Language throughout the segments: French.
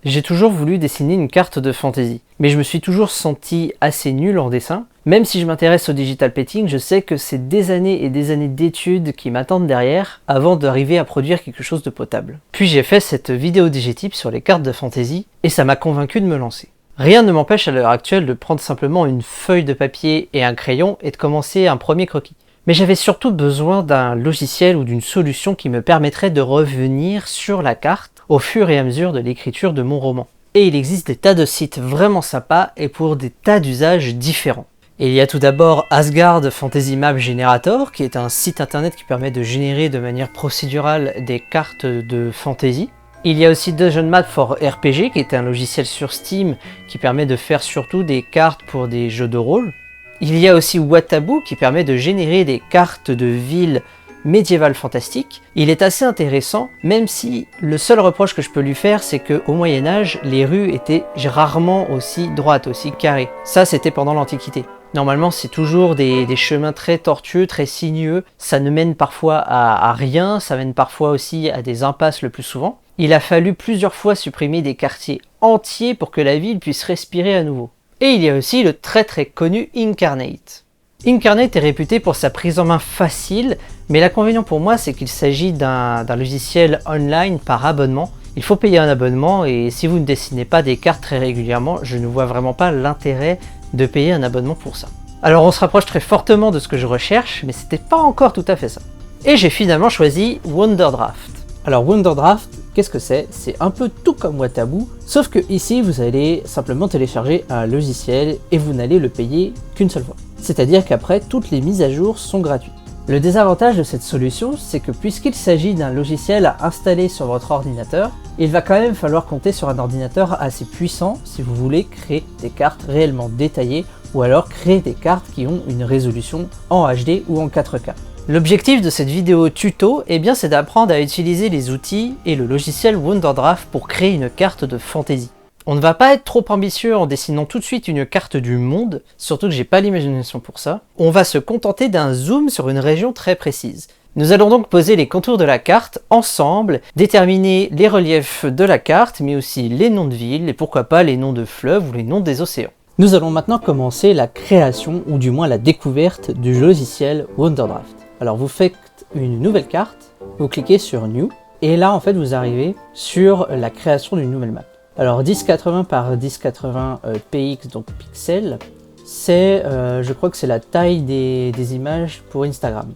J'ai toujours voulu dessiner une carte de fantasy, mais je me suis toujours senti assez nul en dessin. Même si je m'intéresse au digital painting, je sais que c'est des années et des années d'études qui m'attendent derrière avant d'arriver à produire quelque chose de potable. Puis j'ai fait cette vidéo DigiTips sur les cartes de fantasy et ça m'a convaincu de me lancer. Rien ne m'empêche à l'heure actuelle de prendre simplement une feuille de papier et un crayon et de commencer un premier croquis. Mais j'avais surtout besoin d'un logiciel ou d'une solution qui me permettrait de revenir sur la carte au fur et à mesure de l'écriture de mon roman. Et il existe des tas de sites vraiment sympas et pour des tas d'usages différents. Et il y a tout d'abord Asgard Fantasy Map Generator, qui est un site internet qui permet de générer de manière procédurale des cartes de fantasy. Il y a aussi Dungeon Map for RPG, qui est un logiciel sur Steam qui permet de faire surtout des cartes pour des jeux de rôle. Il y a aussi Watabu qui permet de générer des cartes de villes médiévales fantastiques. Il est assez intéressant, même si le seul reproche que je peux lui faire, c'est qu'au Moyen-Âge, les rues étaient rarement aussi droites, aussi carrées. Ça, c'était pendant l'Antiquité. Normalement, c'est toujours des chemins très tortueux, très sinueux. Ça ne mène parfois à rien, ça mène parfois aussi à des impasses le plus souvent. Il a fallu plusieurs fois supprimer des quartiers entiers pour que la ville puisse respirer à nouveau. Et il y a aussi le très connu Inkarnate. Inkarnate est réputé pour sa prise en main facile, mais l'inconvénient pour moi c'est qu'il s'agit d'un logiciel online par abonnement. Il faut payer un abonnement et si vous ne dessinez pas des cartes très régulièrement, je ne vois vraiment pas l'intérêt de payer un abonnement pour ça. Alors on se rapproche très fortement de ce que je recherche, mais c'était pas encore tout à fait ça. Et j'ai finalement choisi Wonderdraft. Alors Wonderdraft, qu'est-ce que c'est? C'est un peu tout comme Watabu, sauf que ici vous allez simplement télécharger un logiciel et vous n'allez le payer qu'une seule fois. C'est-à-dire qu'après, toutes les mises à jour sont gratuites. Le désavantage de cette solution, c'est que puisqu'il s'agit d'un logiciel à installer sur votre ordinateur, il va quand même falloir compter sur un ordinateur assez puissant si vous voulez créer des cartes réellement détaillées ou alors créer des cartes qui ont une résolution en HD ou en 4K. L'objectif de cette vidéo tuto, c'est d'apprendre à utiliser les outils et le logiciel Wonderdraft pour créer une carte de fantasy. On ne va pas être trop ambitieux en dessinant tout de suite une carte du monde, surtout que j'ai pas l'imagination pour ça. On va se contenter d'un zoom sur une région très précise. Nous allons donc poser les contours de la carte ensemble, déterminer les reliefs de la carte, mais aussi les noms de villes et pourquoi pas les noms de fleuves ou les noms des océans. Nous allons maintenant commencer la création ou du moins la découverte du logiciel Wonderdraft. Alors vous faites une nouvelle carte, vous cliquez sur New et là en fait vous arrivez sur la création d'une nouvelle map. Alors 1080 par 1080 px, donc pixels, c'est, je crois que c'est la taille des images pour Instagram.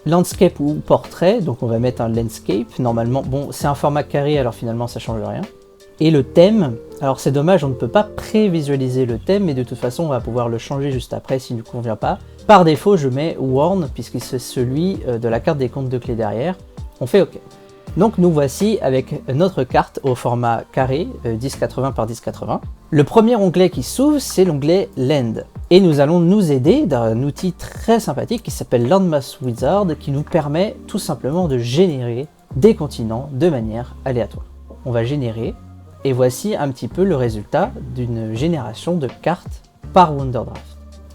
Landscape ou portrait, donc on va mettre un landscape, normalement, bon c'est un format carré alors finalement ça change rien. Et le thème, alors c'est dommage on ne peut pas prévisualiser le thème, mais de toute façon on va pouvoir le changer juste après s'il ne nous convient pas. Par défaut je mets Worn, puisque c'est celui de la carte des comptes de clés derrière, on fait OK. Donc nous voici avec notre carte au format carré, 1080 par 1080. Le premier onglet qui s'ouvre, c'est l'onglet Land. Et nous allons nous aider d'un outil très sympathique qui s'appelle Landmass Wizard, qui nous permet tout simplement de générer des continents de manière aléatoire. On va générer, et voici un petit peu le résultat d'une génération de cartes par Wonderdraft.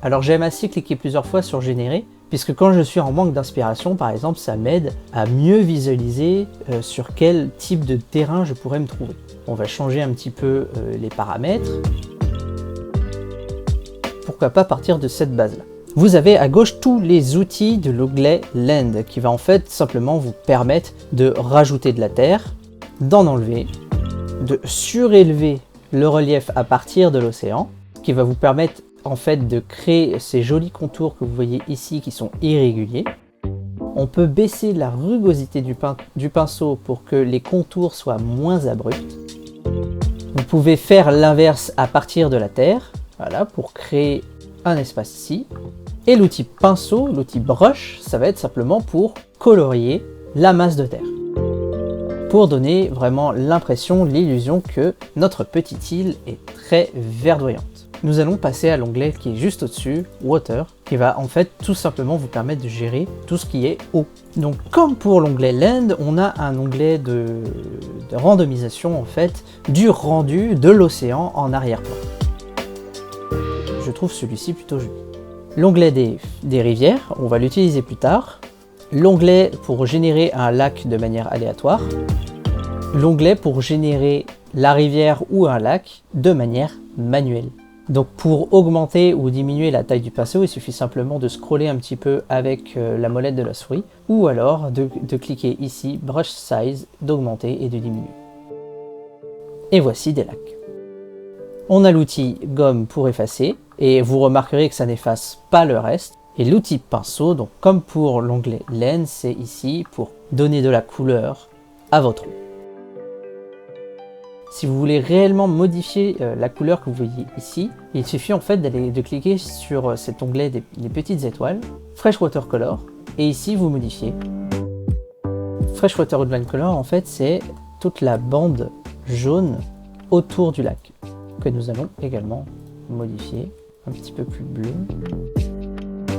Alors j'aime assez cliquer plusieurs fois sur générer, puisque quand je suis en manque d'inspiration, par exemple, ça m'aide à mieux visualiser sur quel type de terrain je pourrais me trouver. On va changer un petit peu les paramètres. Pourquoi pas partir de cette base-là. Vous avez à gauche tous les outils de l'onglet Land, qui va en fait simplement vous permettre de rajouter de la terre, d'en enlever, de surélever le relief à partir de l'océan, qui va vous permettre en fait de créer ces jolis contours que vous voyez ici qui sont irréguliers. On peut baisser la rugosité du pinceau pour que les contours soient moins abrupts. Vous pouvez faire l'inverse à partir de la terre, voilà, pour créer un espace ici. Et l'outil pinceau, l'outil brush, ça va être simplement pour colorier la masse de terre. Pour donner vraiment l'impression, l'illusion que notre petite île est très verdoyante. Nous allons passer à l'onglet qui est juste au-dessus, Water, qui va en fait tout simplement vous permettre de gérer tout ce qui est eau. Donc comme pour l'onglet Land, on a un onglet de randomisation en fait du rendu de l'océan en arrière-plan. Je trouve celui-ci plutôt joli. L'onglet des rivières, on va l'utiliser plus tard. L'onglet pour générer un lac de manière aléatoire. L'onglet pour générer la rivière ou un lac de manière manuelle. Donc pour augmenter ou diminuer la taille du pinceau, il suffit simplement de scroller un petit peu avec la molette de la souris, ou alors de cliquer ici, Brush Size, d'augmenter et de diminuer. Et voici des lacs. On a l'outil gomme pour effacer, et vous remarquerez que ça n'efface pas le reste. Et l'outil pinceau, donc comme pour l'onglet Lens, c'est ici pour donner de la couleur à votre eau. Si vous voulez réellement modifier la couleur que vous voyez ici, il suffit en fait de cliquer sur cet onglet des petites étoiles, Fresh Watercolor, et ici vous modifiez. Fresh Water Outline Color, en fait, c'est toute la bande jaune autour du lac, que nous allons également modifier un petit peu plus bleu.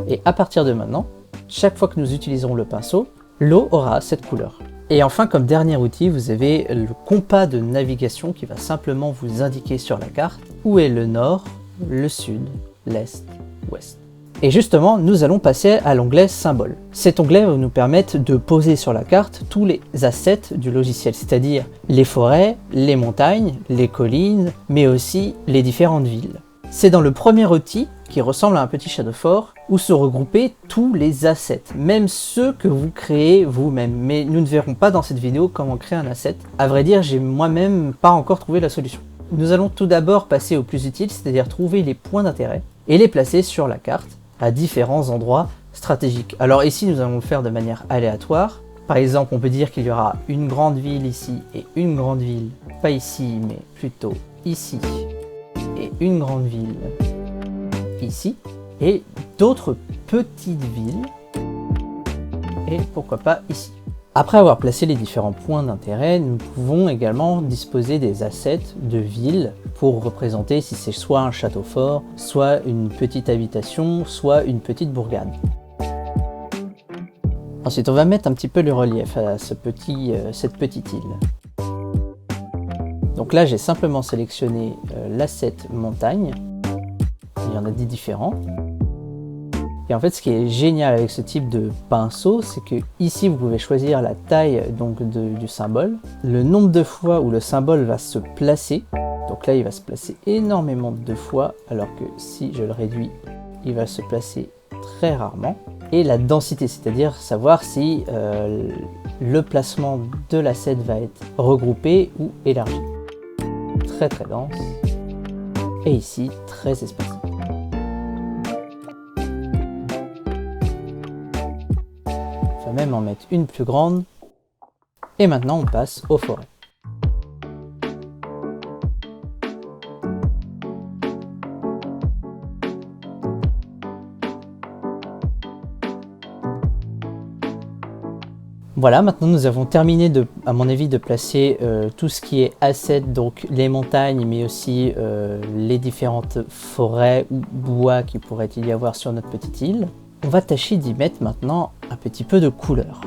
Et à partir de maintenant, chaque fois que nous utiliserons le pinceau, l'eau aura cette couleur. Et enfin, comme dernier outil, vous avez le compas de navigation qui va simplement vous indiquer sur la carte où est le nord, le sud, l'est, l'ouest. Et justement, nous allons passer à l'onglet Symboles. Cet onglet va nous permettre de poser sur la carte tous les assets du logiciel, c'est-à-dire les forêts, les montagnes, les collines, mais aussi les différentes villes. C'est dans le premier outil, qui ressemble à un petit château fort, où se regrouper tous les assets, même ceux que vous créez vous-même. Mais nous ne verrons pas dans cette vidéo comment créer un asset. À vrai dire, j'ai moi-même pas encore trouvé la solution. Nous allons tout d'abord passer au plus utile, c'est-à-dire trouver les points d'intérêt et les placer sur la carte à différents endroits stratégiques. Alors ici, nous allons le faire de manière aléatoire. Par exemple, on peut dire qu'il y aura une grande ville ici et une grande ville, pas ici, mais plutôt ici, et une grande ville ici, et d'autres petites villes, et pourquoi pas ici. Après avoir placé les différents points d'intérêt, nous pouvons également disposer des assets de villes pour représenter si c'est soit un château fort, soit une petite habitation, soit une petite bourgade. Ensuite, on va mettre un petit peu le relief à cette petite île. Donc là, j'ai simplement sélectionné l'asset montagne. Il y en a des différents. Et en fait, ce qui est génial avec ce type de pinceau, c'est que ici, vous pouvez choisir la taille donc, du symbole, le nombre de fois où le symbole va se placer. Donc là, il va se placer énormément de fois, alors que si je le réduis, il va se placer très rarement. Et la densité, c'est-à-dire savoir si le placement de l'asset va être regroupé ou élargi. Très très dense. Et ici, très espacé. On va même en mettre une plus grande. Et maintenant, on passe aux forêts. Voilà, maintenant nous avons terminé à mon avis de placer tout ce qui est asset, donc les montagnes, mais aussi les différentes forêts ou bois qui pourrait y avoir sur notre petite île. On va tâcher d'y mettre maintenant un petit peu de couleur.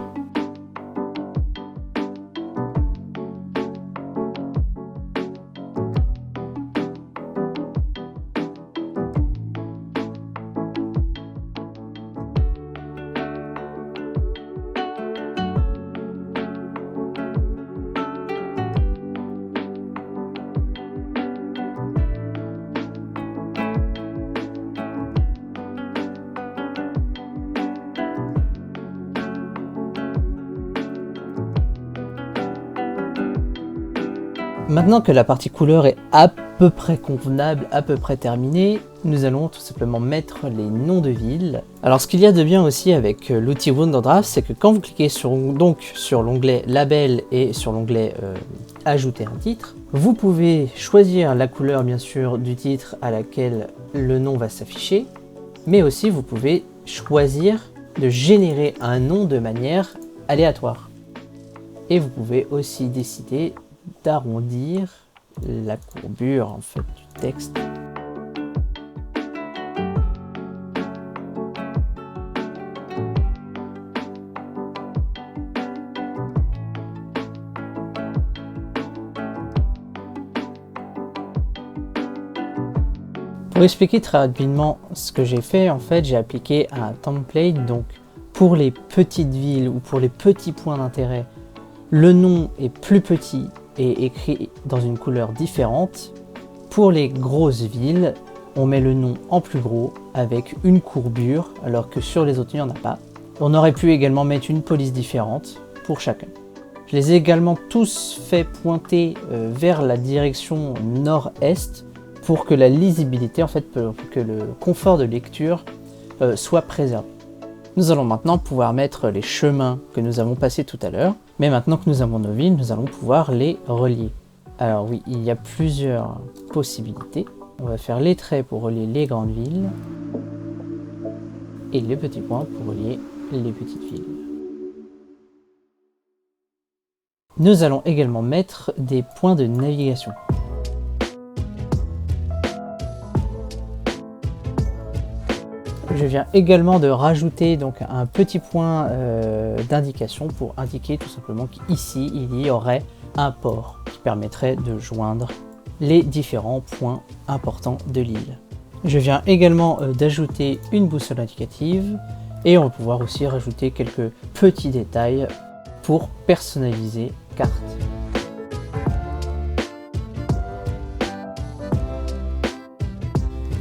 Maintenant que la partie couleur est à peu près convenable, à peu près terminée, nous allons tout simplement mettre les noms de villes. Alors ce qu'il y a de bien aussi avec l'outil Wonderdraft, c'est que quand vous cliquez sur l'onglet Label et sur l'onglet Ajouter un titre, vous pouvez choisir la couleur bien sûr du titre à laquelle le nom va s'afficher, mais aussi vous pouvez choisir de générer un nom de manière aléatoire. Et vous pouvez aussi décider d'arrondir la courbure en fait du texte. Pour expliquer très rapidement ce que j'ai fait, en fait j'ai appliqué un template, donc pour les petites villes ou pour les petits points d'intérêt, le nom est plus petit est écrit dans une couleur différente. Pour les grosses villes, on met le nom en plus gros avec une courbure, alors que sur les autres, il n'y en a pas. On aurait pu également mettre une police différente pour chacun. Je les ai également tous fait pointer vers la direction nord-est pour que la lisibilité, en fait, que le confort de lecture soit préservé. Nous allons maintenant pouvoir mettre les chemins que nous avons passés tout à l'heure, mais maintenant que nous avons nos villes, nous allons pouvoir les relier. Alors oui, il y a plusieurs possibilités. On va faire les traits pour relier les grandes villes et les petits points pour relier les petites villes. Nous allons également mettre des points de navigation. Je viens également de rajouter donc un petit point d'indication pour indiquer tout simplement qu'ici il y aurait un port qui permettrait de joindre les différents points importants de l'île. Je viens également d'ajouter une boussole indicative et on va pouvoir aussi rajouter quelques petits détails pour personnaliser carte.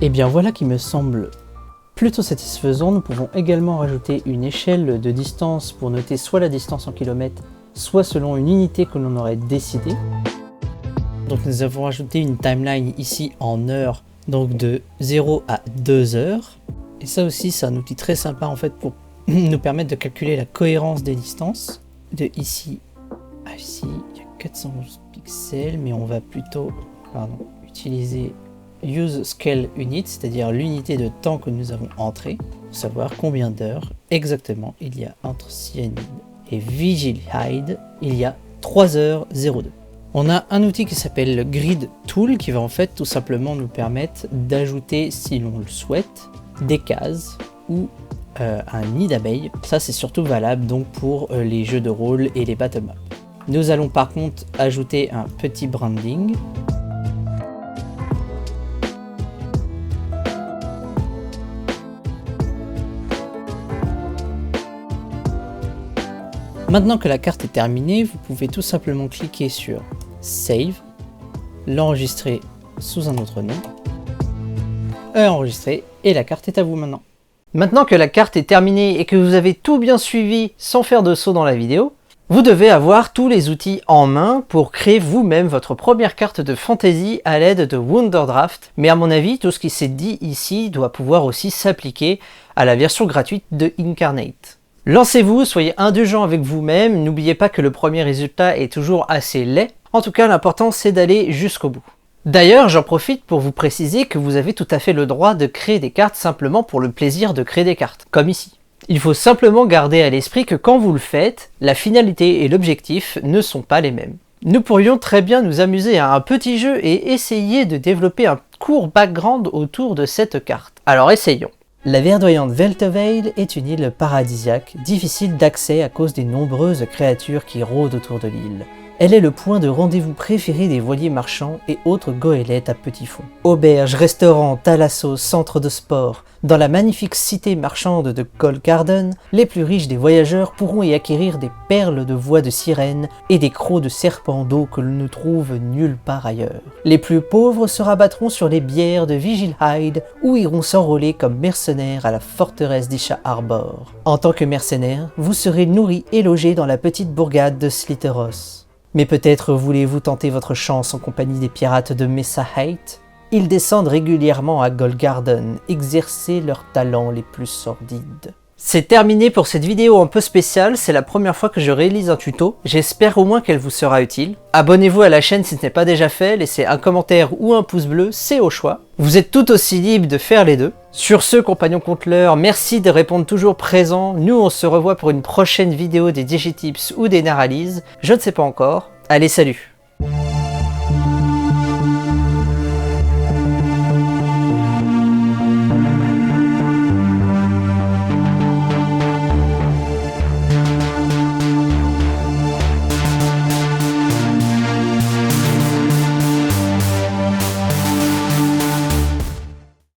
Et bien voilà qui me semble plutôt satisfaisant. Nous pouvons également rajouter une échelle de distance pour noter soit la distance en kilomètres, soit selon une unité que l'on aurait décidé. Donc nous avons rajouté une timeline ici en heures, donc de 0 à 2 heures. Et ça aussi c'est un outil très sympa en fait pour nous permettre de calculer la cohérence des distances. De ici à ici, il y a 411 pixels, mais on va plutôt utiliser Use Scale Unit, c'est-à-dire l'unité de temps que nous avons entré, pour savoir combien d'heures exactement il y a entre Cyanide et Vigil Hide. Il y a 3h02. On a un outil qui s'appelle le Grid Tool qui va en fait tout simplement nous permettre d'ajouter, si l'on le souhaite, des cases ou un nid d'abeilles. Ça c'est surtout valable donc pour les jeux de rôle et les bottom-up. Nous allons par contre ajouter un petit branding. Maintenant que la carte est terminée, vous pouvez tout simplement cliquer sur Save, l'enregistrer sous un autre nom, enregistrer et la carte est à vous maintenant. Maintenant que la carte est terminée et que vous avez tout bien suivi sans faire de saut dans la vidéo, vous devez avoir tous les outils en main pour créer vous-même votre première carte de fantasy à l'aide de Wonderdraft. Mais à mon avis, tout ce qui s'est dit ici doit pouvoir aussi s'appliquer à la version gratuite de Inkarnate. Lancez-vous, soyez indulgents avec vous-même, n'oubliez pas que le premier résultat est toujours assez laid. En tout cas, l'important c'est d'aller jusqu'au bout. D'ailleurs, j'en profite pour vous préciser que vous avez tout à fait le droit de créer des cartes simplement pour le plaisir de créer des cartes, comme ici. Il faut simplement garder à l'esprit que quand vous le faites, la finalité et l'objectif ne sont pas les mêmes. Nous pourrions très bien nous amuser à un petit jeu et essayer de développer un court background autour de cette carte. Alors essayons. La verdoyante Weltevale est une île paradisiaque, difficile d'accès à cause des nombreuses créatures qui rôdent autour de l'île. Elle est le point de rendez-vous préféré des voiliers marchands et autres goélettes à petit fond. Auberges, restaurants, thalassos, centres de sport. Dans la magnifique cité marchande de Goldgarden, les plus riches des voyageurs pourront y acquérir des perles de voix de sirènes et des crocs de serpents d'eau que l'on ne trouve nulle part ailleurs. Les plus pauvres se rabattront sur les bières de Vigil Hide ou iront s'enrôler comme mercenaires à la forteresse d'Isha Harbor. En tant que mercenaire, vous serez nourris et logés dans la petite bourgade de Sliteros. Mais peut-être voulez-vous tenter votre chance en compagnie des pirates de Mesa Height? Ils descendent régulièrement à Goldgarden, exercer leurs talents les plus sordides. C'est terminé pour cette vidéo un peu spéciale, c'est la première fois que je réalise un tuto, j'espère au moins qu'elle vous sera utile. Abonnez-vous à la chaîne si ce n'est pas déjà fait, laissez un commentaire ou un pouce bleu, c'est au choix. Vous êtes tout aussi libre de faire les deux. Sur ce, compagnons conteleurs, merci de répondre toujours présent, nous on se revoit pour une prochaine vidéo des Digitips ou des Naralises, je ne sais pas encore. Allez, salut!